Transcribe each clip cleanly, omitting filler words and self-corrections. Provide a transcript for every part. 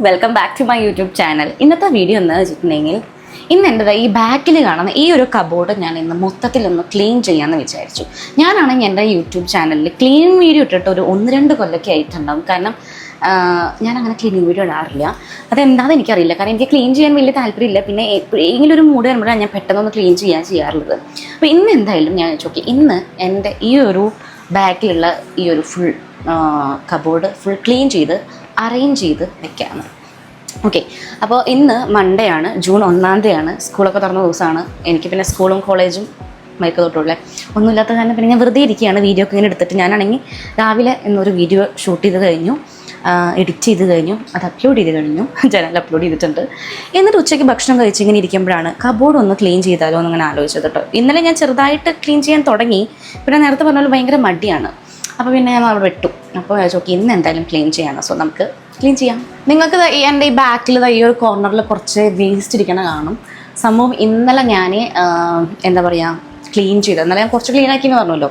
Welcome back to my YouTube channel. ഇന്നത്തെ video എന്ന് വെച്ചിട്ടുണ്ടെങ്കിൽ ഇന്ന് എൻ്റെ ഈ ബാക്കിൽ കാണുന്ന ഈ ഒരു കബോർഡ് ഞാൻ ഇന്ന് മൊത്തത്തിലൊന്ന് ക്ലീൻ ചെയ്യാമെന്ന് വിചാരിച്ചു. ഞാനാണെങ്കിൽ എൻ്റെ യൂട്യൂബ് ചാനലിൽ ക്ലീൻ വീഡിയോ ഇട്ടിട്ട് ഒരു 1-2 കൊല്ലമൊക്കെ ആയിട്ടുണ്ടാകും. കാരണം ഞാൻ അങ്ങനെ ക്ലീനിങ് വീഡിയോ ഇടാറില്ല. അതെന്താണെന്ന് എനിക്കറിയില്ല. കാരണം എനിക്ക് ക്ലീൻ ചെയ്യാൻ വലിയ താല്പര്യമില്ല. പിന്നെ എപ്പോഴെങ്കിലും ഒരു മൂഡ് വരുമ്പോഴാണ് ഞാൻ പെട്ടെന്നൊന്ന് ക്ലീൻ ചെയ്യാറുള്ളത്. അപ്പോൾ ഇന്ന് എന്തായാലും ഞാൻ ചോദിക്കും, ഇന്ന് എൻ്റെ ഈ ഒരു ബാക്കിലുള്ള ഈ ഒരു ഫുൾ കബോർഡ് ഫുൾ ക്ലീൻ ചെയ്ത് അറേഞ്ച് ചെയ്ത് വെക്കാമെന്ന്. ഓക്കെ, അപ്പോൾ ഇന്ന് മൺഡേ ആണ്, ജൂൺ 1-ാം തീയതിയാണ്. സ്കൂളൊക്കെ തുറന്ന ദിവസമാണ്. എനിക്ക് പിന്നെ സ്കൂളും കോളേജും മയക്ക തൊട്ടുള്ള ഒന്നുമില്ലാത്ത കാരണം പിന്നെ ഞാൻ വെറുതെ ഇരിക്കുകയാണ്. വീഡിയോ ഒക്കെ ഇങ്ങനെ എടുത്തിട്ട് ഞാനാണെങ്കിൽ രാവിലെ എന്നൊരു വീഡിയോ ഷൂട്ട് ചെയ്ത് കഴിഞ്ഞു, എഡിറ്റ് ചെയ്ത് കഴിഞ്ഞു, അത് അപ്ലോഡ് ചെയ്ത് കഴിഞ്ഞു, ചാനൽ അപ്ലോഡ് ചെയ്തിട്ടുണ്ട്. എന്നിട്ട് ഉച്ചയ്ക്ക് ഭക്ഷണം കഴിച്ച് ഇങ്ങനെ ഇരിക്കുമ്പോഴാണ് കബോർഡ് ഒന്ന് ക്ലീൻ ചെയ്താലോ എന്നിങ്ങനെ ആലോചിച്ചത് കേട്ടോ. ഇന്നലെ ഞാൻ ചെറുതായിട്ട് ക്ലീൻ ചെയ്യാൻ തുടങ്ങി. പിന്നെ നേരത്തെ പറഞ്ഞാൽ ഭയങ്കര മടിയാണ്. അപ്പോൾ പിന്നെ ഞാൻ അവിടെ വിട്ടു. അപ്പോൾ ഞാൻ ചോദിക്കും ഇന്ന് എന്തായാലും ക്ലീൻ ചെയ്യണം. സോ നമുക്ക് ക്ലീൻ ചെയ്യാം. നിങ്ങൾക്ക് എൻ്റെ ഈ ബാക്കിൽ ഈ ഒരു കോർണറിൽ കുറച്ച് വേസ്റ്റ് ഇരിക്കണ കാണും. സംഭവം ഇന്നലെ ഞാൻ എന്താ പറയുക ക്ലീൻ ചെയ്തത്. ഇന്നലെ ഞാൻ കുറച്ച് ക്ലീൻ ആക്കിയെന്ന് പറഞ്ഞല്ലോ.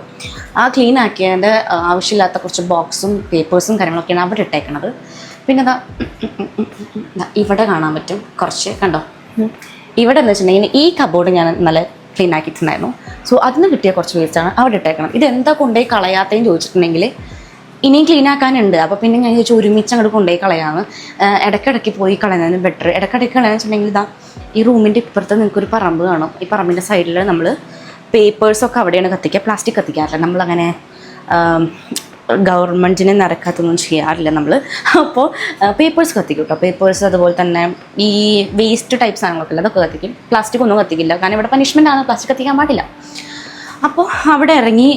ആ ക്ലീൻ ആക്കിയതിൻ്റെ ആവശ്യമില്ലാത്ത കുറച്ച് ബോക്സും പേപ്പേഴ്സും കാര്യങ്ങളൊക്കെയാണ് അവിടെ ഇട്ടേക്കണത്. പിന്നെ ഇവിടെ കാണാൻ പറ്റും കുറച്ച്, കണ്ടോ? ഇവിടെ എന്ന് വെച്ചിട്ടുണ്ടെങ്കിൽ ഈ കബോർഡ് ഞാൻ ഇന്നലെ ക്ലീൻ ആക്കിയിട്ടുണ്ടായിരുന്നു. സോ അതിന് കിട്ടിയ കുറച്ച് വേസ്റ്റാണ് അവിടെ ഇട്ടേക്കണം. ഇതെന്താ കൊണ്ടുപോയി കളയാത്തതെന്ന് ചോദിച്ചിട്ടുണ്ടെങ്കിൽ ഇനിയും ക്ലീൻ ആക്കാനുണ്ട്. അപ്പോൾ പിന്നെ ഞാൻ ചോദിച്ചു ഒരുമിച്ച് അങ്ങോട്ട് കൊണ്ടുപോയി കളയാമെന്ന്. ഇടയ്ക്കിടയ്ക്ക് പോയി കളയുന്നതിന് ബെറ്റർ. ഇടയ്ക്കിടയ്ക്ക് കളയാന്ന് വെച്ചിട്ടുണ്ടെങ്കിൽ ഈ റൂമിൻ്റെ ഇപ്പുറത്ത് നിങ്ങൾക്കൊരു പറമ്പ് കാണും. ഈ പറമ്പിൻ്റെ സൈഡിൽ നമ്മൾ പേപ്പേഴ്സൊക്കെ അവിടെയാണ് കത്തിക്കുക, പ്ലാസ്റ്റിക് കത്തിക്കാറില്ല. നമ്മളങ്ങനെ ഗവൺമെൻറ്റിനെ നിരക്കാത്തൊന്നും ചെയ്യാറില്ല നമ്മൾ. അപ്പോൾ പേപ്പേഴ്സ് കത്തിക്കും കേട്ടോ. പേപ്പേഴ്സ് അതുപോലെ തന്നെ ഈ വേസ്റ്റ് ടൈപ്പ് സാധനങ്ങളൊക്കെ ഇല്ല, അതൊക്കെ കത്തിക്കും. പ്ലാസ്റ്റിക് ഒന്നും കത്തിക്കില്ല, കാരണം ഇവിടെ പണിഷ്മെൻ്റ് ആണ്, പ്ലാസ്റ്റിക് കത്തിക്കാൻ പാടില്ല. അപ്പോൾ അവിടെ ഇറങ്ങി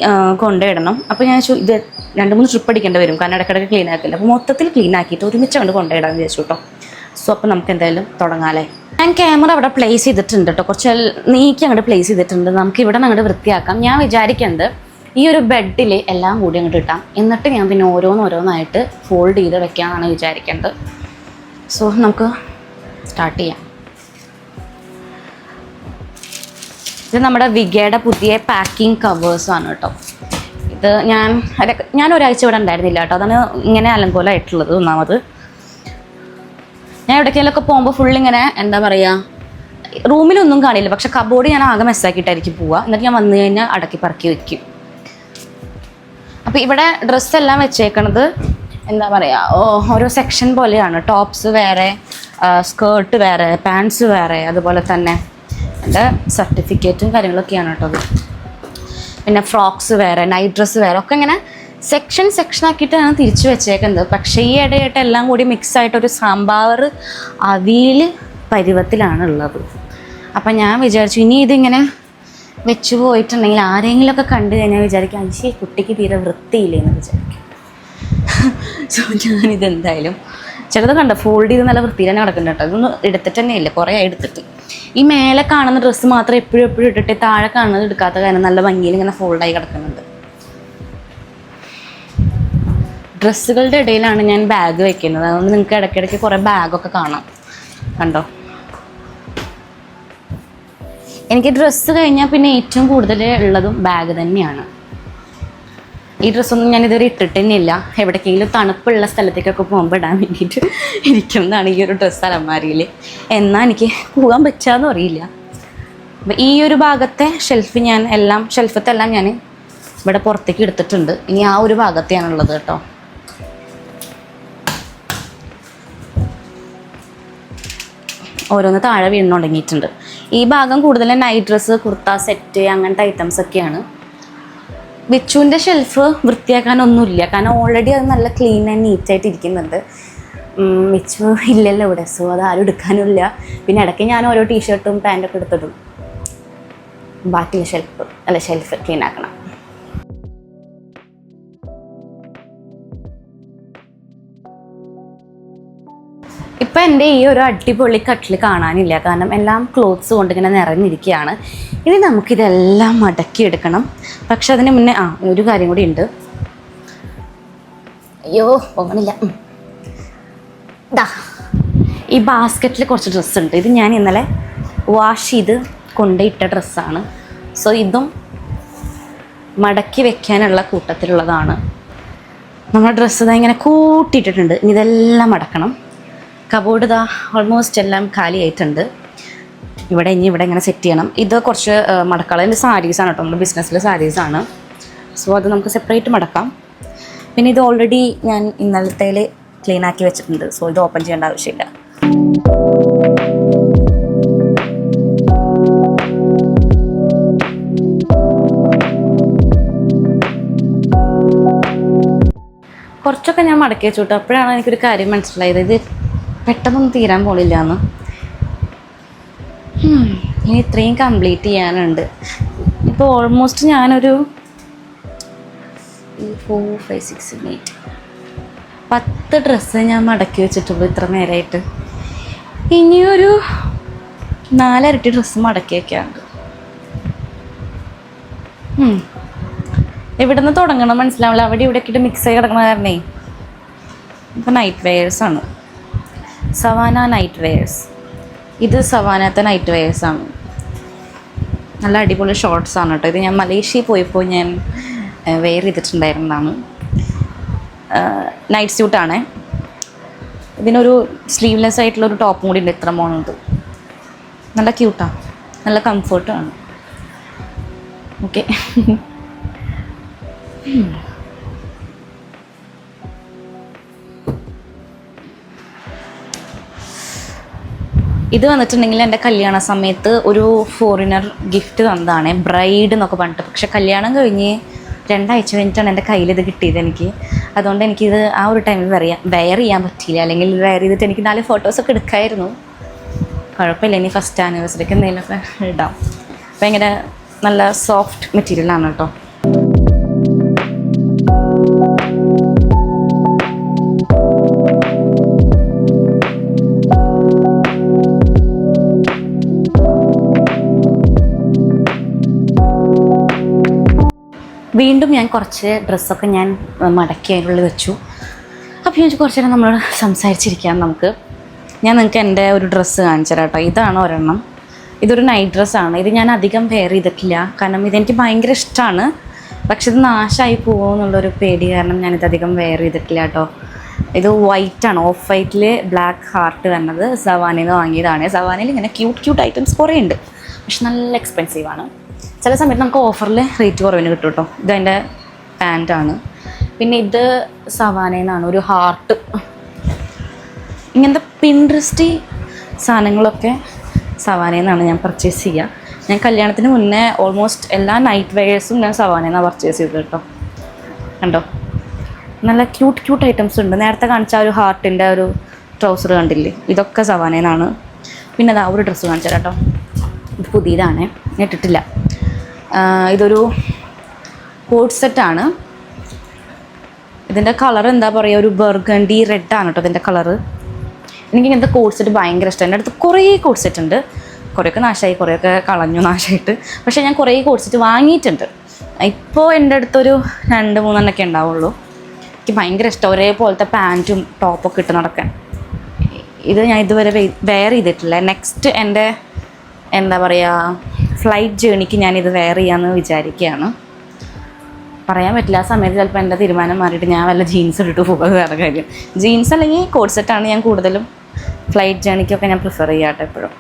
കൊണ്ടുപോയിടണം. അപ്പോൾ ഞാൻ ഇത് 2-3 ട്രിപ്പ് അടിക്കേണ്ടി വരും, കാരണം ഇടയ്ക്കിടയ്ക്ക് ക്ലീൻ ആക്കില്ല. അപ്പോൾ മൊത്തത്തിൽ ക്ലീൻ ആക്കിയിട്ട് ഒരുമിച്ച് അങ്ങോട്ട് കൊണ്ടുപോയിടാമെന്ന് വിചാരിച്ചു കേട്ടോ. സോ അപ്പോൾ നമുക്ക് എന്തായാലും തുടങ്ങാമല്ലേ. ഞാൻ ക്യാമറ അവിടെ പ്ലേസ് ചെയ്തിട്ടുണ്ട് കേട്ടോ, കുറച്ച് നീക്കി അങ്ങോട്ട് പ്ലേസ് ചെയ്തിട്ടുണ്ട്. നമുക്ക് ഇവിടെ നിന്ന് അങ്ങോട്ട് വൃത്തിയാക്കാം. ഞാൻ വിചാരിക്കുന്നത് ഈ ഒരു ബെഡിൽ എല്ലാം കൂടി അങ്ങോട്ട് ഇട്ടാം, എന്നിട്ട് ഞാൻ പിന്നെ ഓരോന്നായിട്ട് ഫോൾഡ് ചെയ്ത് വെക്കാമെന്നാണ് വിചാരിക്കേണ്ടത്. സോ നമുക്ക് സ്റ്റാർട്ട് ചെയ്യാം. ഇത് നമ്മുടെ വിഗയുടെ പുതിയ പാക്കിംഗ് കവേഴ്സാണ് കേട്ടോ. ഇത് ഞാൻ ഒരാഴ്ച ഇവിടെ ഉണ്ടായിരുന്നില്ല കേട്ടോ. അതാണ് ഇങ്ങനെ അലങ്കോലമായിട്ടുള്ളത്. ഒന്നാമത് ഞാൻ എവിടേക്കെങ്കിലൊക്കെ പോകുമ്പോൾ ഫുള്ളിങ്ങനെ എന്താ പറയുക, റൂമിലൊന്നും കാണില്ല, പക്ഷെ കബോർഡ് ഞാൻ ആകെ മെസ്സാക്കിയിട്ടായിരിക്കും പോവുക. എന്നിട്ട് ഞാൻ വന്നു കഴിഞ്ഞാൽ അടക്കി പറക്കി വയ്ക്കും. അപ്പോൾ ഇവിടെ ഡ്രസ്സെല്ലാം വെച്ചേക്കണത് എന്താ പറയുക ഓരോ സെക്ഷൻ പോലെയാണ്. ടോപ്സ് വേറെ, സ്കേർട്ട് വേറെ, പാൻസ് വേറെ, അതുപോലെ തന്നെ എൻ്റെ സർട്ടിഫിക്കറ്റും കാര്യങ്ങളൊക്കെയാണ് കേട്ടോ അത്. പിന്നെ ഫ്രോക്സ് വേറെ, നൈറ്റ് ഡ്രസ്സ് വേറെ, ഒക്കെ ഇങ്ങനെ സെക്ഷൻ ആക്കിയിട്ടാണ് തിരിച്ചു വെച്ചേക്കുന്നത്. പക്ഷേ ഈ ഇടയായിട്ട് എല്ലാം കൂടി മിക്സായിട്ടൊരു സാമ്പാർ അവിയൽ പരുവത്തിലാണ് ഉള്ളത്. അപ്പം ഞാൻ വിചാരിച്ചു ഇനി ഇതിങ്ങനെ വെച്ച് പോയിട്ടുണ്ടെങ്കിൽ ആരെങ്കിലുമൊക്കെ കണ്ടു കഴിഞ്ഞാൽ വിചാരിക്കും അഞ്ചി കുട്ടിക്ക് തീരെ വൃത്തിയില്ലേ എന്ന് വിചാരിക്കും. സോ ഞാനിതെന്തായാലും ചിലത് കണ്ടോ ഫോൾഡ് ചെയ്ത് നല്ല വൃത്തിയിൽ തന്നെ കിടക്കുന്നുണ്ട് കേട്ടോ. ഇതൊന്നും എടുത്തിട്ട് തന്നെ ഇല്ല, കുറേ എടുത്തിട്ട്. ഈ മേലെ കാണുന്ന ഡ്രസ്സ് മാത്രം എപ്പോഴും ഇട്ടിട്ട് താഴെ കാണുന്നത് എടുക്കാത്ത കാരണം നല്ല ഭംഗിയിൽ ഇങ്ങനെ ഫോൾഡായി കിടക്കുന്നുണ്ട്. ഡ്രസ്സുകളുടെ ഇടയിലാണ് ഞാൻ ബാഗ് വെക്കുന്നത്. അതുകൊണ്ട് നിങ്ങൾക്ക് ഇടയ്ക്കിടയ്ക്ക് കുറേ ബാഗൊക്കെ കാണാം, കണ്ടോ? എനിക്ക് ഡ്രസ്സ് കഴിഞ്ഞാൽ പിന്നെ ഏറ്റവും കൂടുതൽ ഉള്ളതും ബാഗ് തന്നെയാണ്. ഈ ഡ്രസ്സൊന്നും ഞാൻ ഇതുവരെ ഇട്ടിട്ട് തന്നെയില്ല. എവിടേക്കെങ്കിലും തണുപ്പുള്ള സ്ഥലത്തേക്കൊക്കെ പോകുമ്പോൾ ഇടാൻ വേണ്ടിയിട്ട് ഇരിക്കുന്നതാണ് ഈ ഒരു ഡ്രസ്സ് അലമാരിയിൽ. എന്നാൽ എനിക്ക് പോകാൻ പറ്റുകയെന്നും അറിയില്ല. അപ്പം ഈ ഒരു ഭാഗത്തെ ഷെൽഫത്തെല്ലാം ഞാൻ ഇവിടെ പുറത്തേക്ക് എടുത്തിട്ടുണ്ട്. ഇനി ആ ഒരു ഭാഗത്തെയാണുള്ളത് കേട്ടോ. ഓരോന്ന് താഴെ വീണ് തുടങ്ങിയിട്ടുണ്ട്. ഈ ഭാഗം കൂടുതലും നൈറ്റ് ഡ്രസ്സ്, കുർത്ത സെറ്റ്, അങ്ങനത്തെ ഐറ്റംസ് ഒക്കെയാണ്. വിച്ചുവിൻ്റെ ഷെൽഫ് വൃത്തിയാക്കാനൊന്നുമില്ല, കാരണം ഓൾറെഡി അത് നല്ല ക്ലീൻ ആൻഡ് നീറ്റായിട്ട് ഇരിക്കുന്നുണ്ട്. വിച്ചു ഇല്ലല്ലോ ഇവിടെ, സോ അത് ആരും എടുക്കാനുമില്ല. പിന്നെ ഇടയ്ക്ക് ഞാൻ ഓരോ ടീഷർട്ടും പാൻറ്റൊക്കെ എടുത്തിടും. ബാക്കിയുള്ള ഷെൽഫ് ക്ലീൻ ആക്കണം. ഇപ്പം എൻ്റെ ഈ ഒരു അടിപൊളി കട്ടിൽ കാണാനില്ല, കാരണം എല്ലാം ക്ലോത്ത്സ് കൊണ്ട് ഇങ്ങനെ നിറഞ്ഞിരിക്കുകയാണ്. ഇനി നമുക്കിതെല്ലാം മടക്കിയെടുക്കണം. പക്ഷെ അതിന് മുന്നേ ഒരു കാര്യം കൂടി ഉണ്ട്. അയ്യോ പോകണില്ല. ഈ ബാസ്ക്കറ്റിൽ കുറച്ച് ഡ്രസ്സുണ്ട്. ഇത് ഞാൻ ഇന്നലെ വാഷ് ചെയ്ത് കൊണ്ടിട്ട ഡ്രസ്സാണ്. സോ ഇതും മടക്കി വെക്കാനുള്ള കൂട്ടത്തിലുള്ളതാണ്. നമ്മുടെ ഡ്രസ്സ് ഇങ്ങനെ കൂട്ടിയിട്ടിട്ടുണ്ട്. ഇനി ഇതെല്ലാം മടക്കണം. കബോർഡ് ഇതാ ഓൾമോസ്റ്റ് എല്ലാം കാലിയായിട്ടുണ്ട്. ഇവിടെ ഇങ്ങനെ സെറ്റ് ചെയ്യണം. ഇത് കുറച്ച് മടക്കളയിൽ സാരീസാണ് കേട്ടോ, നമ്മുടെ ബിസിനസ്സിലെ സാരീസാണ്. സോ അത് നമുക്ക് സെപ്പറേറ്റ് മടക്കാം. പിന്നെ ഇത് ഓൾറെഡി ഞാൻ ഇന്നലത്തേൽ ക്ലീൻ ആക്കി വെച്ചിട്ടുണ്ട്. സോ ഇത് ഓപ്പൺ ചെയ്യേണ്ട ആവശ്യമില്ല. കുറച്ചൊക്കെ ഞാൻ മടക്കി വെച്ചു കേട്ടോ. അപ്പോഴാണ് എനിക്കൊരു കാര്യം മനസ്സിലായത്, ഇത് പെട്ടെന്നൊന്നും തീരാൻ പോണില്ല എന്ന്. ഇനി ഇത്രയും കംപ്ലീറ്റ് ചെയ്യാനുണ്ട്. ഇപ്പോൾ ഓൾമോസ്റ്റ് ഞാനൊരു 4, 5, 6, 7, 8 10 ഡ്രസ്സ് ഞാൻ മടക്കി വെച്ചിട്ടുള്ളൂ ഇത്ര നേരമായിട്ട്. ഇനിയൊരു 4 ഇരട്ടി ഡ്രസ്സ് മടക്കി വയ്ക്കാറുണ്ട്. എവിടെ നിന്ന് തുടങ്ങണം മനസ്സിലാവില്ല. അവിടെ ഇവിടെ ഇട്ട് മിക്സ് ആയി കിടക്കണ കാരണേ. ഇപ്പം നൈറ്റ് വെയേഴ്സാണ്, സവാന നൈറ്റ് വെയേഴ്സ്. ഇത് സവാനത്തെ നൈറ്റ് വെയേഴ്സാണ്. നല്ല അടിപൊളി ഷോർട്സ് ആണ് കേട്ടോ. ഇത് ഞാൻ മലേഷ്യയിൽ പോയപ്പോൾ ഞാൻ വെയർ ചെയ്തിട്ടുണ്ടായിരുന്നതാണ്. നൈറ്റ് സ്യൂട്ടാണ്. ഇതിനൊരു സ്ലീവ്ലെസ് ആയിട്ടുള്ളൊരു ടോപ്പും കൂടി ഉണ്ട്. ഇത്ര മോണുണ്ട്. നല്ല ക്യൂട്ടാണ്, നല്ല കംഫർട്ടാണ്. ഓക്കെ. ഇത് വന്നിട്ടുണ്ടെങ്കിൽ എൻ്റെ കല്യാണ സമയത്ത് ഒരു ഫോറിനർ ഗിഫ്റ്റ് തന്നതാണ്, ബ്രൈഡ് എന്നൊക്കെ പറഞ്ഞിട്ട്. പക്ഷെ കല്യാണം കഴിഞ്ഞ് 2 ആഴ്ച കഴിഞ്ഞിട്ടാണ് എൻ്റെ കയ്യിൽ ഇത് കിട്ടിയത് എനിക്ക്. അതുകൊണ്ട് എനിക്കിത് ആ ഒരു ടൈമിൽ വെയർ ചെയ്യാൻ പറ്റിയില്ല. അല്ലെങ്കിൽ ഇത് വെയർ ചെയ്തിട്ട് എനിക്ക് 4 ഫോട്ടോസൊക്കെ എടുക്കാമായിരുന്നു. കുഴപ്പമില്ല, ഇനി ഫസ്റ്റ് ആനിവേഴ്സറിക്ക് എന്തെങ്കിലുമൊക്കെ ഇടാം. അപ്പം ഇങ്ങനെ നല്ല സോഫ്റ്റ് മെറ്റീരിയലാണ് കേട്ടോ. വീണ്ടും ഞാൻ കുറച്ച് ഡ്രസ്സൊക്കെ ഞാൻ മടക്കി അതിനുള്ളിൽ വെച്ചു. അപ്പോൾ ഞാൻ കുറച്ച് നേരം നമ്മൾ സംസാരിച്ചിരിക്കാം നമുക്ക്. ഞാൻ നിങ്ങൾക്ക് എൻ്റെ ഒരു ഡ്രസ്സ് കാണിച്ചു തരാം കേട്ടോ. ഇതാണ് ഒരെണ്ണം. ഇതൊരു നൈറ്റ് ഡ്രസ്സാണ്. ഇത് ഞാൻ അധികം വെയർ ചെയ്തിട്ടില്ല, കാരണം ഇതെനിക്ക് ഭയങ്കര ഇഷ്ടമാണ്. പക്ഷെ ഇത് നാശമായി പോകുമോ എന്നുള്ളൊരു പേടി കാരണം ഞാനിതധികം വെയർ ചെയ്തിട്ടില്ല കേട്ടോ. ഇത് വൈറ്റാണ്, ഓഫ് വൈറ്റിൽ ബ്ലാക്ക് ഹാർട്ട് വന്നത്. സവാനയിൽ നിന്ന് വാങ്ങിയതാണ്. സവാനയിൽ ഇങ്ങനെ ക്യൂട്ട് ഐറ്റംസ് കുറേ ഉണ്ട്, പക്ഷെ നല്ല എക്സ്പെൻസീവാണ്. ചില സമയത്ത് നമുക്ക് ഓഫറിൽ റേറ്റ് കുറവിന് കിട്ടും കേട്ടോ. ഇതതിൻ്റെ പാൻറ്റാണ്. പിന്നെ ഇത് സവാനയിൽ നിന്നാണ്, ഒരു ഹാർട്ട്. ഇങ്ങനത്തെ പിൻട്രസ്റ്റി സാധനങ്ങളൊക്കെ സവാനയിൽ നിന്നാണ് ഞാൻ പർച്ചേസ് ചെയ്യുക. ഞാൻ കല്യാണത്തിന് മുന്നേ ഓൾമോസ്റ്റ് എല്ലാ നൈറ്റ് വെയേഴ്സും ഞാൻ സവാനയിൽ നിന്നാണ് പർച്ചേസ് ചെയ്തത് കേട്ടോ. കണ്ടോ, നല്ല ക്യൂട്ട് ഐറ്റംസ് ഉണ്ട്. നേരത്തെ കാണിച്ച ഒരു ഹാർട്ടിൻ്റെ ഒരു ട്രൗസർ കണ്ടില്ലേ, ഇതൊക്കെ സവാനയിൽ നിന്നാണ്. പിന്നെ അതാ ഒരു ഡ്രസ്സ് കാണിച്ചു തരാം കേട്ടോ. ഇത് പുതിയതാണ്, ഞാൻ ഇട്ടിട്ടില്ല. ഇതൊരു കോട്ട് സെറ്റാണ്. ഇതിൻ്റെ കളർ എന്താ പറയുക, ഒരു ബർഗണ്ടി റെഡാണ് കേട്ടോ ഇതിൻ്റെ കളറ്. എനിക്ക് ഇങ്ങനത്തെ കോട്ട് സെറ്റ് ഭയങ്കര ഇഷ്ടമാണ്. എൻ്റെ അടുത്ത് കുറേ കോട്ട് സെറ്റ് ഉണ്ട്. കുറേയൊക്കെ നാശമായി, കുറേയൊക്കെ കളഞ്ഞു നാശമായിട്ട്. പക്ഷേ ഞാൻ കുറേ കോട്ട് സെറ്റ് വാങ്ങിയിട്ടുണ്ട്. ഇപ്പോൾ എൻ്റെ അടുത്തൊരു 2-3 ഉണ്ടാവുള്ളൂ. എനിക്ക് ഭയങ്കര ഇഷ്ടം ഒരേപോലത്തെ പാൻറ്റും ടോപ്പൊക്കെ ഇട്ട് നടക്കാൻ. ഇത് ഞാൻ ഇതുവരെ വെയർ ചെയ്തിട്ടില്ല. നെക്സ്റ്റ് എൻ്റെ എന്താ പറയുക ഫ്ലൈറ്റ് ജേണിക്ക് ഞാനിത് വെയർ ചെയ്യാമെന്ന് വിചാരിക്കുകയാണ്. പറയാൻ പറ്റില്ല, ആ സമയത്ത് ചിലപ്പോൾ എൻ്റെ തീരുമാനം മാറിയിട്ട് ഞാൻ വല്ല ജീൻസ് ഇട്ടിട്ട് പോകുന്നത് വേറെ കാര്യം. ജീൻസ് അല്ലെങ്കിൽ കോട്ട് സെറ്റാണ് ഞാൻ കൂടുതലും ഫ്ലൈറ്റ് ജേണിക്കൊക്കെ ഞാൻ പ്രിഫർ ചെയ്യാട്ടെ എപ്പോഴും.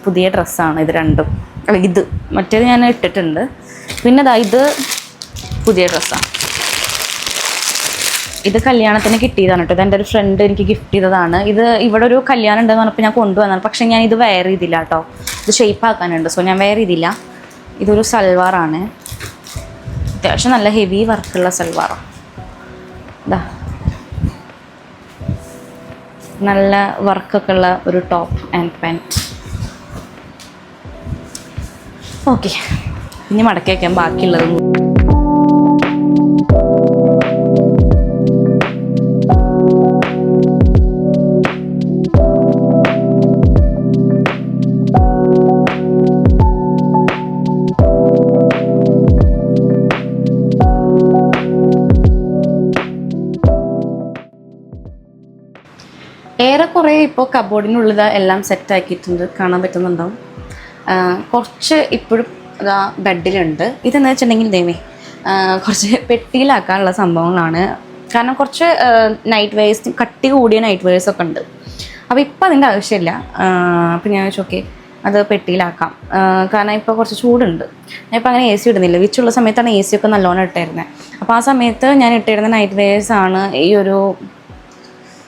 പുതിയ ഡ്രസ്സാണ് ഇത് രണ്ടും. ഇത് മറ്റേത് ഞാൻ ഇട്ടിട്ടുണ്ട്. പിന്നെ ഇത് പുതിയ ഡ്രസ്സാണ്. ഇത് കല്യാണത്തിന് കിട്ടിയതാണ് കേട്ടോ. ഇതെൻ്റെ ഒരു ഫ്രണ്ട് എനിക്ക് ഗിഫ്റ്റ് ചെയ്തതാണ്. ഇത് ഇവിടെ ഒരു കല്യാണം ഉണ്ടെന്ന് പറഞ്ഞപ്പോൾ ഞാൻ കൊണ്ടുവന്നതാണ്. പക്ഷേ ഞാൻ ഇത് വെയർ ചെയ്തില്ല കേട്ടോ. ഇത് ഷേപ്പ് ആക്കാനുണ്ട്, സോ ഞാൻ വെയർ ചെയ്തില്ല. ഇതൊരു സൽവാറാണ്, അത്യാവശ്യം നല്ല ഹെവി വർക്കുള്ള സൽവാറാണ്. ഇതാ നല്ല വർക്കൊക്കെ ഉള്ള ഒരു ടോപ്പ് ആൻഡ് പാൻറ്റ്. ഓക്കെ, ഇനി മടക്കി വയ്ക്കാം ബാക്കിയുള്ളത്. ഏറെക്കുറെ ഇപ്പോൾ കബോർഡിനുള്ളിൽ എല്ലാം സെറ്റാക്കിയിട്ടുണ്ട്, കാണാൻ പറ്റുന്നുണ്ടാവും. കുറച്ച് ഇപ്പോഴും അതാ ബെഡിലുണ്ട്. ഇതെന്ന് വെച്ചിട്ടുണ്ടെങ്കിൽ ദൈവമേ കുറച്ച് പെട്ടിയിലാക്കാനുള്ള സംഭവങ്ങളാണ്. കാരണം കുറച്ച് നൈറ്റ് വെയേഴ്സ്, കട്ടി കൂടിയ നൈറ്റ് വെയേഴ്സൊക്കെ ഉണ്ട്. അപ്പോൾ ഇപ്പം അതിൻ്റെ ആവശ്യമില്ല. അപ്പോൾ ഞാൻ വെച്ചു ഓക്കെ അത് പെട്ടിയിലാക്കാം, കാരണം ഇപ്പോൾ കുറച്ച് ചൂടുണ്ട്. ഞാൻ ഇപ്പോൾ അങ്ങനെ AC ഇടുന്നില്ല. വിച്ചുള്ള സമയത്താണ് AC ഒക്കെ നല്ലോണം ഇട്ടിരുന്നത്. അപ്പോൾ ആ സമയത്ത് ഞാൻ ഇട്ടിരുന്ന നൈറ്റ് വെയേഴ്സാണ് ഈ ഒരു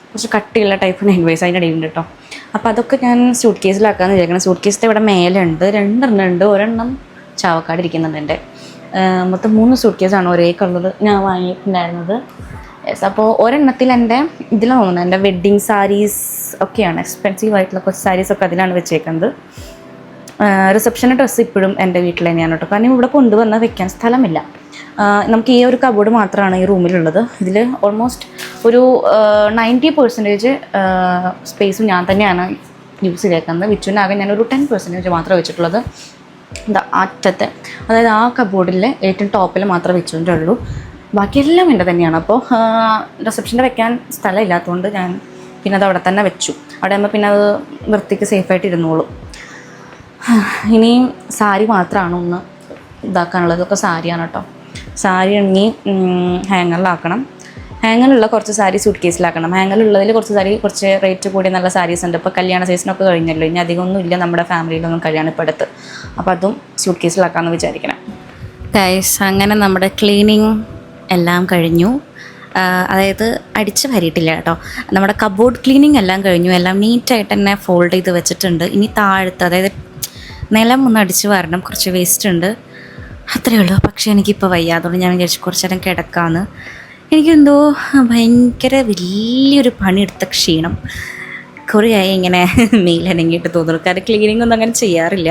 കുറച്ച് കട്ടിയുള്ള ടൈപ്പ് നൈറ്റ് വെയേഴ്സ് അതിൻ്റെ ഇടയിലുണ്ട് കേട്ടോ. അപ്പോൾ അതൊക്കെ ഞാൻ സൂട്ട് കേസിലാക്കാമെന്ന് വിചാരിക്കണം. സൂട്ട് കേസിൻ്റെ ഇവിടെ മേലുണ്ട്, 2 ഉണ്ട്, ഒരെണ്ണം ചാവക്കാട് ഇരിക്കുന്നുണ്ട് എൻ്റെ. മൊത്തം 3 സൂട്ട് കേസാണ് ഒരേ കളർ ഞാൻ വാങ്ങിയിട്ടുണ്ടായിരുന്നത്. യെസ്, അപ്പോൾ ഒരെണ്ണത്തിൽ എൻ്റെ ഇതിലാണ് തോന്നുന്നത് എൻ്റെ വെഡ്ഡിങ് സാരീസ് ഒക്കെയാണ്, എക്സ്പെൻസീവ് ആയിട്ടുള്ള കുറച്ച് സാരീസൊക്കെ അതിലാണ് വെച്ചേക്കുന്നത്. റിസപ്ഷൻ്റെ ഡ്രസ്സ് ഇപ്പോഴും എൻ്റെ വീട്ടിൽ തന്നെയാണ് കേട്ടോ, കാരണം ഇവിടെ കൊണ്ടുവന്ന് വെക്കാൻ സ്ഥലമില്ല. നമുക്ക് ഈ ഒരു കബോർഡ് മാത്രമാണ് ഈ റൂമിലുള്ളത്. ഇതിൽ ഓൾമോസ്റ്റ് ഒരു 90% സ്പേസും ഞാൻ തന്നെയാണ് യൂസ് ചെയ്തേക്കുന്നത്. വിച്ചുവിനാകെ ഞാനൊരു 10% മാത്രമേ വെച്ചിട്ടുള്ളത്. എന്താ അറ്റത്തെ, അതായത് ആ കബോർഡിൽ ഏറ്റവും ടോപ്പിൽ മാത്രമേ വിച്ചുവിൻ്റെ ഉള്ളൂ, ബാക്കിയെല്ലാം എൻ്റെ തന്നെയാണ്. അപ്പോൾ റിസപ്ഷൻ്റെ വെക്കാൻ സ്ഥലമില്ലാത്തതുകൊണ്ട് ഞാൻ പിന്നെ അത് അവിടെ തന്നെ വെച്ചു. അവിടെ ആകുമ്പോൾ പിന്നെ അത് വൃത്തിക്ക് സേഫായിട്ട് ഇരുന്നോളും. ഇനിയും സാരി മാത്രമാണ് ഒന്ന് ഇതാക്കാനുള്ളത്. ഇതൊക്കെ സാരിയാണ് കേട്ടോ. സാരി ഇനി ഹാങ്ങറിലാക്കണം. ഹാങ്ങറിലുള്ള കുറച്ച് സാരി സൂട്ട് കേസിലാക്കണം. ഹാങ്ങറിലുള്ളതിൽ കുറച്ച് സാരി കുറച്ച് റേറ്റ് കൂടിയ നല്ല സാരീസ് ഉണ്ട്. ഇപ്പോൾ കല്യാണ സീസണൊക്കെ കഴിഞ്ഞല്ലോ, ഇനി അധികമൊന്നും ഇല്ല നമ്മുടെ ഫാമിലിയിലൊന്നും കല്യാണം ഇപ്പോൾ അടുത്ത്. അപ്പോൾ അതും സൂട്ട് കേസിലാക്കാമെന്ന് വിചാരിക്കണം. ഗൈസ്, അങ്ങനെ നമ്മുടെ ക്ലീനിങ് എല്ലാം കഴിഞ്ഞു. അതായത് അടിച്ച് വാരിയിട്ടില്ല കേട്ടോ, നമ്മുടെ കബോർഡ് ക്ലീനിങ് എല്ലാം കഴിഞ്ഞു. എല്ലാം നീറ്റായിട്ട് തന്നെ ഫോൾഡ് ചെയ്ത് വെച്ചിട്ടുണ്ട്. ഇനി താഴത്ത്, അതായത് നിലം ഒന്ന് അടിച്ച് വാരണം, കുറച്ച് വേസ്റ്റ് ഉണ്ട്, അത്രയേ ഉള്ളൂ. പക്ഷേ എനിക്കിപ്പോൾ വയ്യ, അതുകൊണ്ട് ഞാൻ വിചാരിച്ചു കുറച്ച് നേരം കിടക്കാമെന്ന്. എനിക്കെന്തോ ഭയങ്കര വലിയൊരു പണിയെടുത്ത ക്ഷീണം കുറേയായി ഇങ്ങനെ മെയിലനങ്ങിയിട്ട് തോന്നുന്നു. കാരണം ക്ലീനിങ് ഒന്നും അങ്ങനെ ചെയ്യാറില്ല,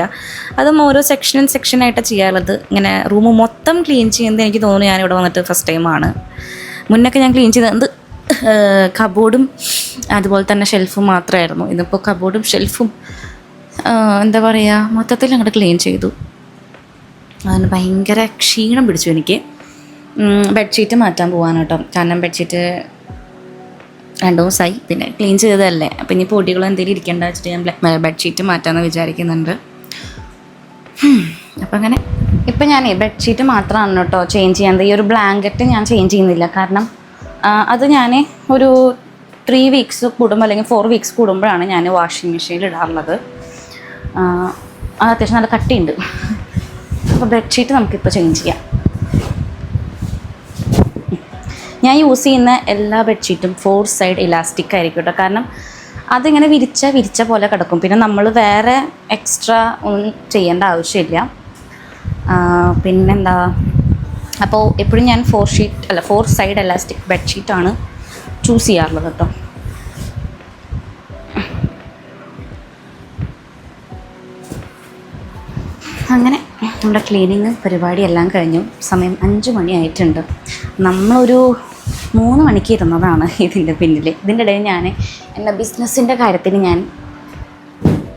അതും ഓരോ സെക്ഷനായിട്ടാണ് ചെയ്യാറുള്ളത്. ഇങ്ങനെ റൂം മൊത്തം ക്ലീൻ ചെയ്യുന്നത് എനിക്ക് തോന്നുന്നു ഞാനിവിടെ വന്നിട്ട് ഫസ്റ്റ് ടൈമാണ്. മുന്നൊക്കെ ഞാൻ ക്ലീൻ ചെയ്തത് കബോർഡും അതുപോലെ തന്നെ ഷെൽഫും മാത്രമായിരുന്നു. ഇതിപ്പോൾ കബോർഡും ഷെൽഫും എന്താ പറയുക, മൊത്തത്തിൽ അങ്ങോട്ട് ക്ലീൻ ചെയ്തു. അതിന് ഭയങ്കര ക്ഷീണം പിടിച്ചു എനിക്ക്. ബെഡ്ഷീറ്റ് മാറ്റാൻ പോകാൻ കേട്ടോ, കാരണം ബെഡ്ഷീറ്റ് 2 ദിവസമായി, പിന്നെ ക്ലീൻ ചെയ്തതല്ലേ, അപ്പം ഇനി പൊടികളോ എന്തെങ്കിലും ഇരിക്കേണ്ട വെച്ചിട്ട് ഞാൻ ബെഡ്ഷീറ്റ് മാറ്റാമെന്ന് വിചാരിക്കുന്നുണ്ട്. അപ്പം അങ്ങനെ ഇപ്പം ഞാൻ ബെഡ്ഷീറ്റ് മാത്രമാണ് കേട്ടോ ചേഞ്ച് ചെയ്യുന്നത്. ഈ ഒരു ബ്ലാങ്കറ്റ് ഞാൻ ചേഞ്ച് ചെയ്യുന്നില്ല, കാരണം അത് ഞാൻ ഒരു 3 വീക്സ് കൂടുമ്പോൾ അല്ലെങ്കിൽ 4 വീക്സ് കൂടുമ്പോഴാണ് ഞാൻ വാഷിംഗ് മെഷീനിൽ ഇടാറുള്ളത്. അത് അത്യാവശ്യം നല്ല കട്ടിയുണ്ട്. അപ്പോൾ ബെഡ്ഷീറ്റ് നമുക്കിപ്പോൾ ചേഞ്ച് ചെയ്യാം. ഞാൻ യൂസ് ചെയ്യുന്ന എല്ലാ ബെഡ്ഷീറ്റും 4 സൈഡ് ഇലാസ്റ്റിക് ആയിരിക്കും കേട്ടോ, കാരണം അതിങ്ങനെ വിരിച്ച പോലെ കിടക്കും. പിന്നെ നമ്മൾ വേറെ എക്സ്ട്രാ ഒന്നും ചെയ്യേണ്ട ആവശ്യമില്ല. പിന്നെന്താ, അപ്പോൾ എപ്പോഴും ഞാൻ 4 സൈഡ് ഇലാസ്റ്റിക് ബെഡ്ഷീറ്റാണ് ചൂസ് ചെയ്യാറുള്ളത് കേട്ടോ. അങ്ങനെ നമ്മുടെ ക്ലീനിങ് പരിപാടിയെല്ലാം കഴിഞ്ഞു. സമയം 5 മണിയായിട്ടുണ്ട്. നമ്മളൊരു 3 മണിക്ക് ഇരുന്നതാണ് ഇതിൻ്റെ പിന്നിൽ. ഇതിൻ്റെ ഇടയിൽ ഞാൻ എൻ്റെ ബിസിനസ്സിൻ്റെ കാര്യത്തിന് ഞാൻ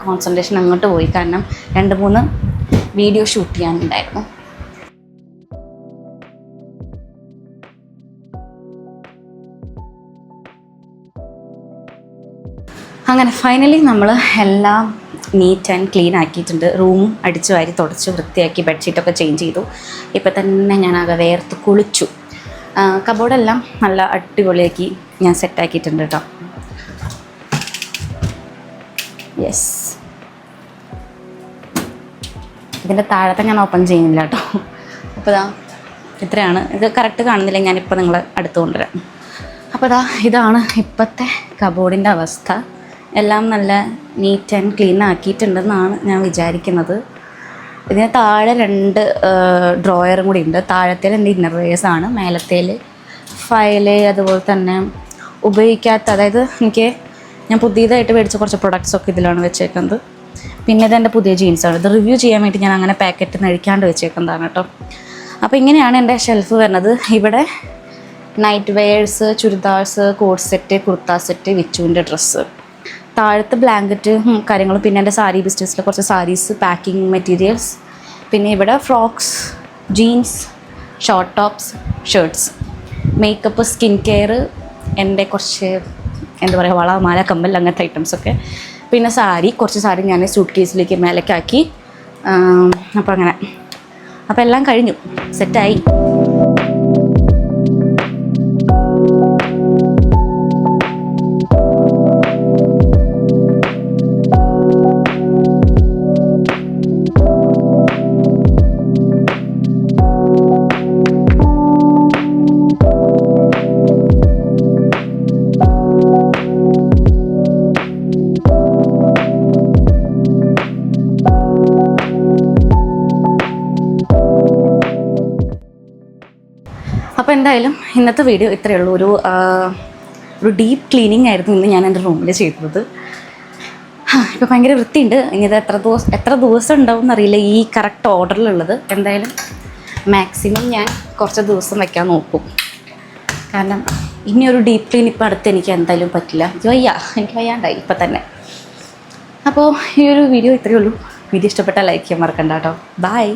കോൺസെൻട്രേഷൻ അങ്ങോട്ട് പോയി, കാരണം 2-3 വീഡിയോ ഷൂട്ട് ചെയ്യാനുണ്ടായിരുന്നു. അങ്ങനെ ഫൈനലി നമ്മൾ എല്ലാം നീറ്റ് ആൻഡ് ക്ലീൻ ആക്കിയിട്ടുണ്ട്. റൂം അടിച്ചു വാരി തുടച്ച് വൃത്തിയാക്കി ബെഡ്ഷീറ്റൊക്കെ ചേഞ്ച് ചെയ്തു. ഇപ്പം തന്നെ ഞാനാകെ വേർത്ത് കുളിച്ചു. കബോർഡെല്ലാം നല്ല അടിപൊളിയാക്കി ഞാൻ സെറ്റാക്കിയിട്ടുണ്ട് കേട്ടോ. യെസ്, ഇതിൻ്റെ താഴത്തെ ഞാൻ ഓപ്പൺ ചെയ്യുന്നില്ല കേട്ടോ. അപ്പോൾ ഇത്രയാണ്. ഇത് കറക്റ്റ് കാണുന്നില്ല, ഞാനിപ്പോൾ നിങ്ങളെ അടുത്ത് കൊണ്ടുവരാം. അപ്പോൾ ഇതാണ് ഇപ്പോഴത്തെ കബോർഡിൻ്റെ അവസ്ഥ. എല്ലാം നല്ല നീറ്റ് ആൻഡ് ക്ലീൻ ആക്കിയിട്ടുണ്ടെന്നാണ് ഞാൻ വിചാരിക്കുന്നത്. ഇതിന് താഴെ 2 ഡ്രോയറും കൂടി ഉണ്ട്. താഴത്തേൽ എൻ്റെ ഇന്നർ വെയേഴ്സാണ്, മേലത്തേൽ ഫയല്, അതുപോലെ തന്നെ ഉപയോഗിക്കാത്ത, അതായത് ഞാൻ പുതിയതായിട്ട് മേടിച്ച കുറച്ച് പ്രൊഡക്ട്സൊക്കെ ഇതിലാണ് വെച്ചേക്കുന്നത്. പിന്നെ ഇതെൻ്റെ പുതിയ ജീൻസാണ്. ഇത് റിവ്യൂ ചെയ്യാൻ വേണ്ടി ഞാൻ അങ്ങനെ പാക്കറ്റ് നഴിക്കാണ്ട് വെച്ചേക്കുന്നതാണ് കേട്ടോ. അപ്പോൾ ഇങ്ങനെയാണ് എൻ്റെ ഷെൽഫ് വരുന്നത്. ഇവിടെ night wears, churidars, coat set, kurta set, വിച്ചുവിൻ്റെ ഡ്രസ്സ്, താഴത്തെ ബ്ലാങ്കറ്റ് കാര്യങ്ങളും, പിന്നെ എൻ്റെ സാരി ബിസിനസ്സിലെ കുറച്ച് സാരീസ്, പാക്കിംഗ് മെറ്റീരിയൽസ്, പിന്നെ ഇവിടെ frocks, jeans, short tops, shirts, makeup, skin care, എൻ്റെ കുറച്ച് എന്താ പറയുക വള, മാല, കമ്മൽ, അങ്ങനത്തെ ഐറ്റംസൊക്കെ, പിന്നെ കുറച്ച് സാരി ഞാൻ സൂട്ട് കേസിലേക്ക് മേലേക്കാക്കി. അപ്പോൾ അങ്ങനെ അപ്പോൾ എല്ലാം കഴിഞ്ഞു, സെറ്റായി. എന്തായാലും ഇന്നത്തെ വീഡിയോ ഇത്രയേ ഉള്ളൂ. ഒരു ഡീപ്പ് ക്ലീനിങ് ആയിരുന്നു ഇന്ന് ഞാൻ എൻ്റെ റൂമിൽ ചെയ്തത്. ഇപ്പോൾ ഭയങ്കര വൃത്തിയുണ്ട്. ഇനി ഇത് എത്ര ദിവസം ഉണ്ടാവും എന്നറിയില്ല ഈ കറക്റ്റ് ഓർഡറിലുള്ളത്. എന്തായാലും മാക്സിമം ഞാൻ കുറച്ച് ദിവസം വയ്ക്കാൻ നോക്കും. കാരണം ഇനിയൊരു ഡീപ്പ് ക്ലീൻ ഇപ്പോൾ അടുത്ത് എനിക്ക് എന്തായാലും പറ്റില്ല. എനിക്ക് വയ്യാണ്ടായി ഇപ്പം തന്നെ. അപ്പോൾ ഈ ഒരു വീഡിയോ ഇത്രയേ ഉള്ളൂ. വീഡിയോ ഇഷ്ടപ്പെട്ടാൽ ലൈക്ക് ചെയ്യാൻ മറക്കണ്ട കേട്ടോ. ബൈ.